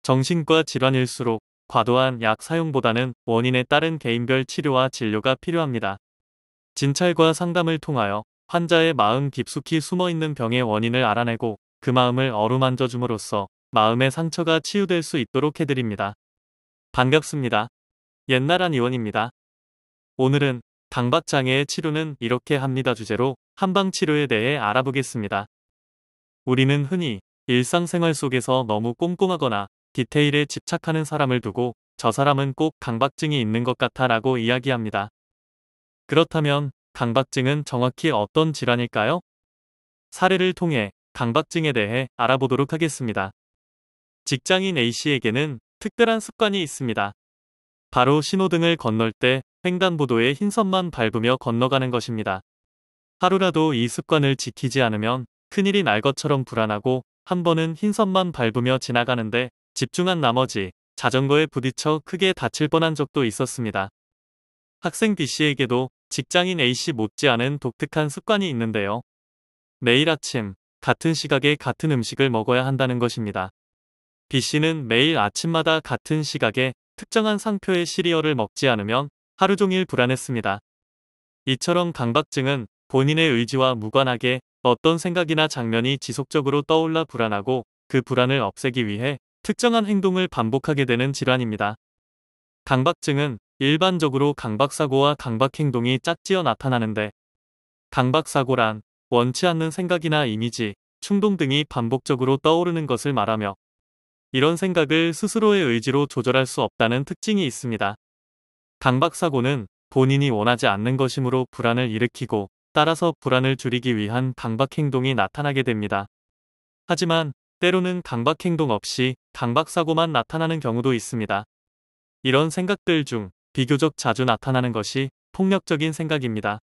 정신과 질환일수록 과도한 약 사용보다는 원인에 따른 개인별 치료와 진료가 필요합니다. 진찰과 상담을 통하여 환자의 마음 깊숙이 숨어있는 병의 원인을 알아내고 그 마음을 어루만져 줌으로써 마음의 상처가 치유될 수 있도록 해드립니다. 반갑습니다. 옛나란 의원입니다. 오늘은 강박장애의 치료는 이렇게 합니다 주제로 한방치료에 대해 알아보겠습니다. 우리는 흔히 일상생활 속에서 너무 꼼꼼하거나 디테일에 집착하는 사람을 두고 저 사람은 꼭 강박증이 있는 것 같아 라고 이야기합니다. 그렇다면 강박증은 정확히 어떤 질환일까요? 사례를 통해 강박증에 대해 알아보도록 하겠습니다. 직장인 A씨에게는 특별한 습관이 있습니다. 바로 신호등을 건널 때 횡단보도에 흰선만 밟으며 건너가는 것입니다. 하루라도 이 습관을 지키지 않으면 큰일이 날 것처럼 불안하고 한 번은 흰선만 밟으며 지나가는데 집중한 나머지 자전거에 부딪혀 크게 다칠 뻔한 적도 있었습니다. 학생 B씨에게도 직장인 A씨 못지않은 독특한 습관이 있는데요. 매일 아침 같은 시각에 같은 음식을 먹어야 한다는 것입니다. B씨는 매일 아침마다 같은 시각에 특정한 상표의 시리얼을 먹지 않으면 하루 종일 불안했습니다. 이처럼 강박증은 본인의 의지와 무관하게 어떤 생각이나 장면이 지속적으로 떠올라 불안하고 그 불안을 없애기 위해 특정한 행동을 반복하게 되는 질환입니다. 강박증은 일반적으로 강박사고와 강박행동이 짝지어 나타나는데 강박사고란 원치 않는 생각이나 이미지, 충동 등이 반복적으로 떠오르는 것을 말하며 이런 생각을 스스로의 의지로 조절할 수 없다는 특징이 있습니다. 강박사고는 본인이 원하지 않는 것이므로 불안을 일으키고 따라서 불안을 줄이기 위한 강박행동이 나타나게 됩니다. 하지만 때로는 강박행동 없이 강박사고만 나타나는 경우도 있습니다. 이런 생각들 중 비교적 자주 나타나는 것이 폭력적인 생각입니다.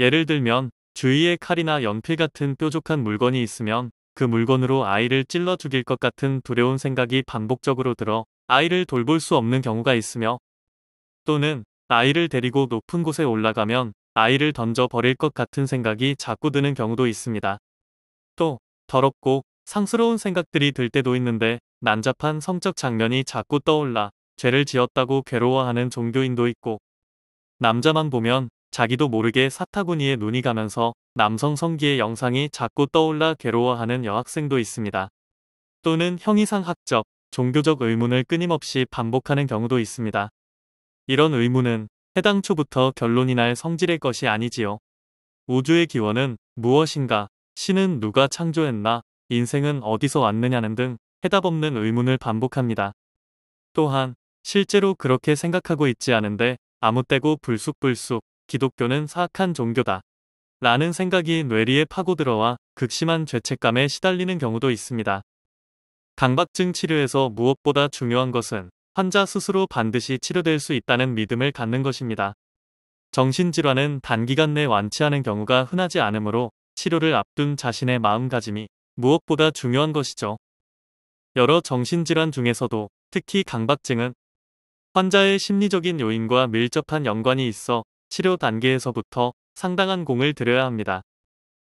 예를 들면 주위에 칼이나 연필 같은 뾰족한 물건이 있으면 그 물건으로 아이를 찔러 죽일 것 같은 두려운 생각이 반복적으로 들어 아이를 돌볼 수 없는 경우가 있으며 또는 아이를 데리고 높은 곳에 올라가면 아이를 던져 버릴 것 같은 생각이 자꾸 드는 경우도 있습니다. 또 더럽고 상스러운 생각들이 들 때도 있는데 난잡한 성적 장면이 자꾸 떠올라 죄를 지었다고 괴로워하는 종교인도 있고 남자만 보면 자기도 모르게 사타구니에 눈이 가면서 남성 성기의 영상이 자꾸 떠올라 괴로워하는 여학생도 있습니다. 또는 형이상학적, 종교적 의문을 끊임없이 반복하는 경우도 있습니다. 이런 의문은 해당 초부터 결론이 날 성질의 것이 아니지요. 우주의 기원은 무엇인가? 신은 누가 창조했나? 인생은 어디서 왔느냐는 등 해답 없는 의문을 반복합니다. 또한 실제로 그렇게 생각하고 있지 않은데 아무 때고 불쑥불쑥 기독교는 사악한 종교다 라는 생각이 뇌리에 파고들어와 극심한 죄책감에 시달리는 경우도 있습니다. 강박증 치료에서 무엇보다 중요한 것은 환자 스스로 반드시 치료될 수 있다는 믿음을 갖는 것입니다. 정신질환은 단기간 내 완치하는 경우가 흔하지 않으므로 치료를 앞둔 자신의 마음가짐이 무엇보다 중요한 것이죠. 여러 정신질환 중에서도 특히 강박증은 환자의 심리적인 요인과 밀접한 연관이 있어 치료 단계에서부터 상당한 공을 들여야 합니다.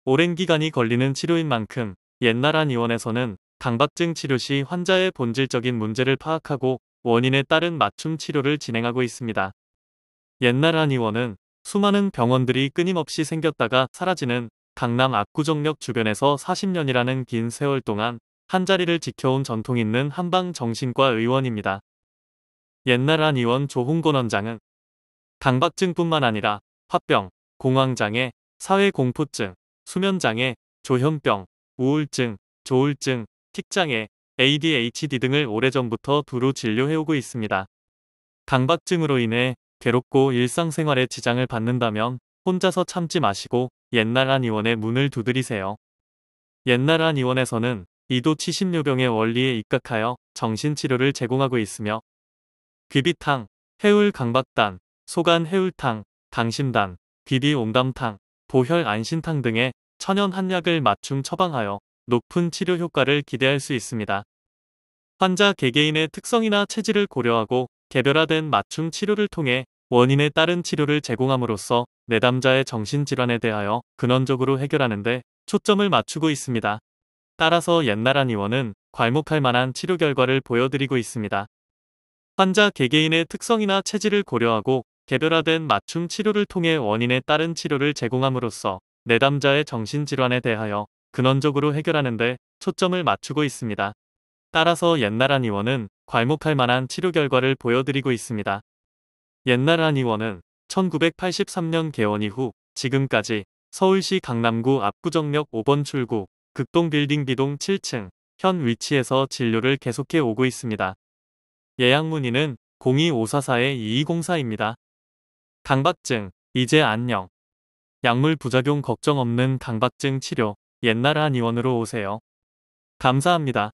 오랜 기간이 걸리는 치료인 만큼 옛나란 의원에서는 강박증 치료 시 환자의 본질적인 문제를 파악하고 원인에 따른 맞춤 치료를 진행하고 있습니다. 옛나란 의원은 수많은 병원들이 끊임없이 생겼다가 사라지는 강남 압구정역 주변에서 40년이라는 긴 세월 동안 한자리를 지켜온 전통 있는 한방정신과 의원입니다. 옛나란 의원 조홍건 원장은 강박증뿐만 아니라 화병, 공황장애, 사회공포증, 수면장애, 조현병, 우울증, 조울증, 틱장애, ADHD 등을 오래전부터 두루 진료해오고 있습니다. 강박증으로 인해 괴롭고 일상생활에 지장을 받는다면 혼자서 참지 마시고 옛나란 의원의 문을 두드리세요. 옛나란 의원에서는 이도 치심요병의 원리에 입각하여 정신치료를 제공하고 있으며 귀비탕, 해울강박단, 소간해울탕, 강심단, 귀비옹담탕, 보혈안신탕 등의 천연 한약을 맞춤 처방하여 높은 치료 효과를 기대할 수 있습니다. 환자 개개인의 특성이나 체질을 고려하고 개별화된 맞춤 치료를 통해 원인에 따른 치료를 제공함으로써 내담자의 정신질환에 대하여 근원적으로 해결하는 데 초점을 맞추고 있습니다. 따라서 옛나란 의원은 괄목할 만한 치료 결과를 보여드리고 있습니다. 환자 개개인의 특성이나 체질을 고려하고 개별화된 맞춤 치료를 통해 원인에 따른 치료를 제공함으로써 내담자의 정신질환에 대하여 근원적으로 해결하는 데 초점을 맞추고 있습니다. 따라서 옛날 한의원은 괄목할 만한 치료 결과를 보여드리고 있습니다. 옛날 한의원은 1983년 개원 이후 지금까지 서울시 강남구 압구정역 5번 출구 극동 빌딩 B동 7층 현 위치에서 진료를 계속해 오고 있습니다. 예약 문의는 02-544-2204입니다. 강박증, 이제 안녕. 약물 부작용 걱정 없는 강박증 치료, 옛날 한의원으로 오세요. 감사합니다.